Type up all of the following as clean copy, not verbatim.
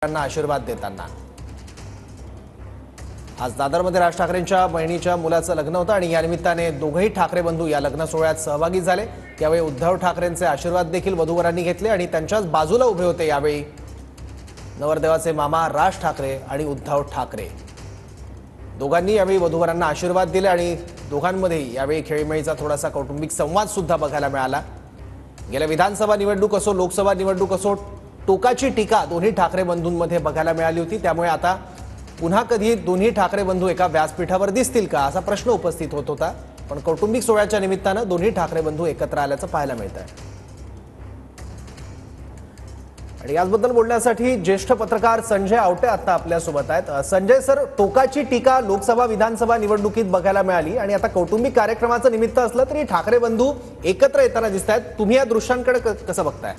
त्यांना आशीर्वाद देताना। आज दादरमध्ये राज ठाकरेंच्या बहिणीच्या मुलाचं लग्न होतं आणि या निमित्ताने दोघेही ठाकरे बंधू या लग्न सोहळ्यात सहभागी झाले। त्यावेळी उद्धव ठाकरेंचे आशीर्वाद देखील वधूवरांनी घेतले आणि त्यांच्याच बाजूला उभे होते यावेळी नवरदेवाचे मामा राज ठाकरे आणि उद्धव ठाकरे। दोघांनी यावेळी वधूवरांना आशीर्वाद दिले आणि दोघांमध्ये यावेळी खेळीमेळीचा थोडासा कौटुंबिक संवाद सुद्धा बघायला मिळाला। गेल्या विधानसभा निवडणूक असो लोकसभा निवडणूक असो टोकाची टीका दोन्ही ठाकरे बंधूंमध्ये बघायला मिळाली होती। त्यामुळे आता पुन्हा कधी दोन्ही ठाकरे बंधू एका व्यासपीठावर दिसतील का असा प्रश्न उपस्थित होत होता, पण कौटुंबिक सोहळ्याच्या निमित्ताने दोन्ही ठाकरे बंधू एकत्र आल्याचं पाहायला मिळतंय। आणि याबद्दल बोलण्यासाठी ज्येष्ठ पत्रकार संजय आवटे आता आपल्या सोबत आहेत। संजय सर, टोकाची टीका लोकसभा विधानसभा निवडणुकीत बघायला मिळाली आणि आता कौटुंबिक कार्यक्रमाचं निमित्त असलं तरी ठाकरे बंधू एकत्र येताना दिसतायत। तुम्ही या दृश्यांकडे कसं बघताय?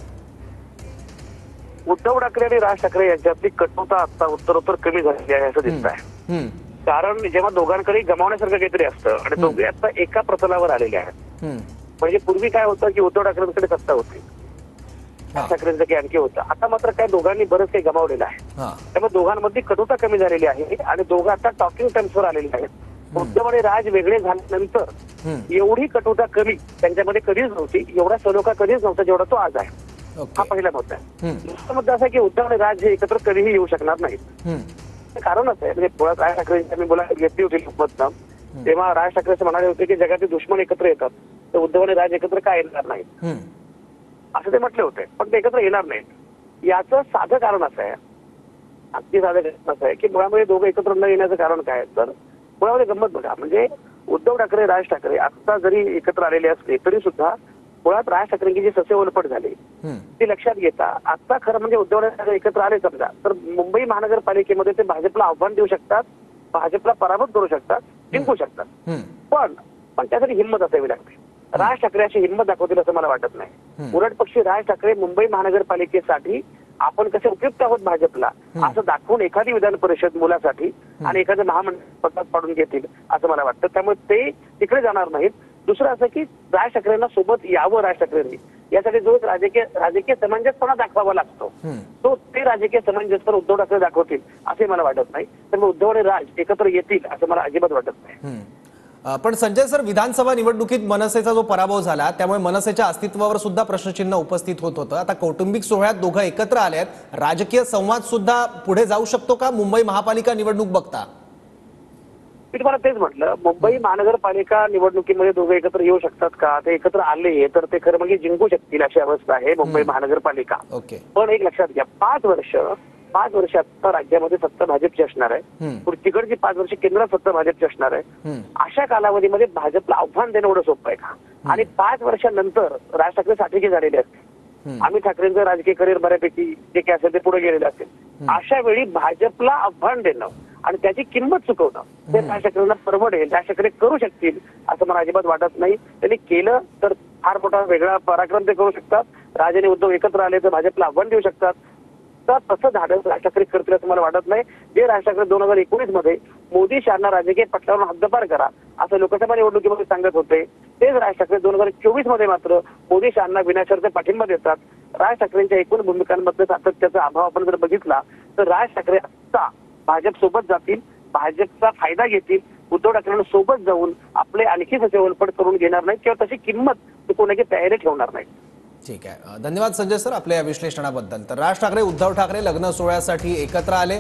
उद्धव ठाकरे आणि राज ठाकरे यांच्यातली कटुता आता उत्तरोत्तर कमी झालेली आहे असं दिसत आहे। कारण जेव्हा दोघांकडे गमावण्यासारखं काहीतरी असतं आणि दोघे आता एका प्रतलावर आलेले आहेत। म्हणजे पूर्वी काय होतं की उद्धव ठाकरेंकडे सत्ता होती, राज ठाकरेंचं काही आणखी होतं। आता मात्र काय दोघांनी बरंच काही गमावलेलं आहे, त्यामुळे दोघांमध्ये कटुता कमी झालेली आहे आणि दोघं आता टॉकिंग टर्म्सवर आलेले आहेत। उद्धव आणि राज वेगळे झाल्यानंतर एवढी कटुता कमी त्यांच्यामध्ये कधीच नव्हती, एवढा सलोखा कधीच नव्हता जेवढा तो आज आहे। हा पहिला मुद्दा आहे। दुसरा मुद्दा असा की उद्धव आणि राज हे एकत्र कधीही येऊ शकणार नाहीत। कारणच आहे म्हणजे मुळात राज ठाकरेंची मी बोलायला घेतली होती लोकमतनं, तेव्हा राज ठाकरे असं म्हणाले होते की जगातील दुश्मन एकत्र येतात तर उद्धव आणि राज एकत्र काय येणार नाहीत असं ते म्हटले होते, पण ते एकत्र येणार नाहीत। याचं साधं कारण असं आहे, अगदी साधं कारण असं आहे की मुळामध्ये दोघं एकत्र न येण्याचं कारण काय, तर मुळामध्ये गंमत बघा, म्हणजे उद्धव ठाकरे राज ठाकरे आता जरी एकत्र आलेले असले तरी सुद्धा मुळात राज ठाकरेंची जी ससेवलपट झाली ती लक्षात घेता आता खरं म्हणजे उद्धव ठाकरे एकत्र आले समजा तर मुंबई महानगरपालिकेमध्ये ते भाजपला आव्हान देऊ शकतात, भाजपला पराभूत करू शकतात, जिंकू शकतात, पण त्यासाठी हिंमत असावी लागते। राज ठाकरे अशी हिंमत दाखवतील असं मला वाटत नाही। उलट पक्षी राज ठाकरे मुंबई महानगरपालिकेसाठी आपण कसे उपयुक्त आहोत भाजपला असं दाखवून एखादी विधान परिषद मुलासाठी आणि एखाद्या महामंडळ पदात पाडून घेतील असं मला वाटतं, त्यामुळे ते तिकडे जाणार नाहीत। दुसरं असं की राज ठाकरेंना सोबत यावं राज ठाकरेंनी, यासाठी जो राजकीय समंजसपणा दाखवावा लागतो तो ते राजकीय समंजसपणा उद्धव ठाकरे दाखवतील असे मला वाटत नाही। त्यामुळे उद्धव आणि राज एकत्र येतील असं मला अजिबात वाटत नाही। पण संजय सर, विधानसभा निवडणुकीत मनसेचा जो पराभव झाला त्यामुळे मनसेच्या अस्तित्वावर सुद्धा प्रश्नचिन्ह उपस्थित होत होतं। आता कौटुंबिक सोहळ्यात दोघं एकत्र आलेत, राजकीय संवाद सुद्धा पुढे जाऊ शकतो का मुंबई महापालिका निवडणूक बघता? मी तुम्हाला तेच म्हटलं, मुंबई महानगरपालिका निवडणुकीमध्ये दोघं एकत्र येऊ शकतात का, ते एकत्र आले तर ते खरं म्हणजे जिंकू शकतील अशी अवस्था आहे मुंबई महानगरपालिका। पण एक लक्षात घ्या, 5 वर्ष आता राज्यामध्ये सत्ता भाजपची असणार आहे, तिकडची 5 वर्ष केंद्रात सत्ता भाजपची असणार आहे। अशा कालावधीमध्ये भाजपला आव्हान देणं एवढं सोपं आहे का? आणि 5 वर्षानंतर राज ठाकरे साठीचे झालेले असतील, आम्ही ठाकरेंचं राजकीय करिअर बऱ्यापैकी जे काय असेल ते पुढे गेलेलं असेल, अशा वेळी भाजपला आव्हान देणं आणि त्याची किंमत चुकवणं ते राज ठाकरेंना परवडेल, राज ठाकरे करू शकतील असं मला अजिबात वाटत नाही। त्यांनी केलं तर फार मोठा वेगळा पराक्रम ते करू शकतात। राज आणि उद्धव एकत्र आले तर भाजपला आव्हान देऊ शकतात, तर तसं झालं राज ठाकरे करतील असं मला वाटत नाही। जे राज ठाकरे 2019 मध्ये मोदी शहांना राजकीय पटलावरून हद्दपार करा असं लोकसभा निवडणुकीमध्ये सांगत होते, तेच राज ठाकरे 2024 मध्ये मात्र मोदी शहांना विनाशर्त पाठिंबा देतात। राज ठाकरेंच्या एकूण भूमिकांमध्ये सातत्याचा अभाव आपण जर बघितला तर राज ठाकरे आता भाजप सोबत जातील, भाजपचा फायदा घेतील, उद्धव ठाकरेंना सोबत जाऊन आपले आणखी ससेवलपट करून घेणार नाहीत किंवा तशी किंमत चुकवण्याची तयारी ठेवणार नाही। ठीक आहे, धन्यवाद संजय सर आपल्या या विश्लेषणाबद्दल। तर राज ठाकरे उद्धव ठाकरे लग्न सोहळ्यासाठी एकत्र आले।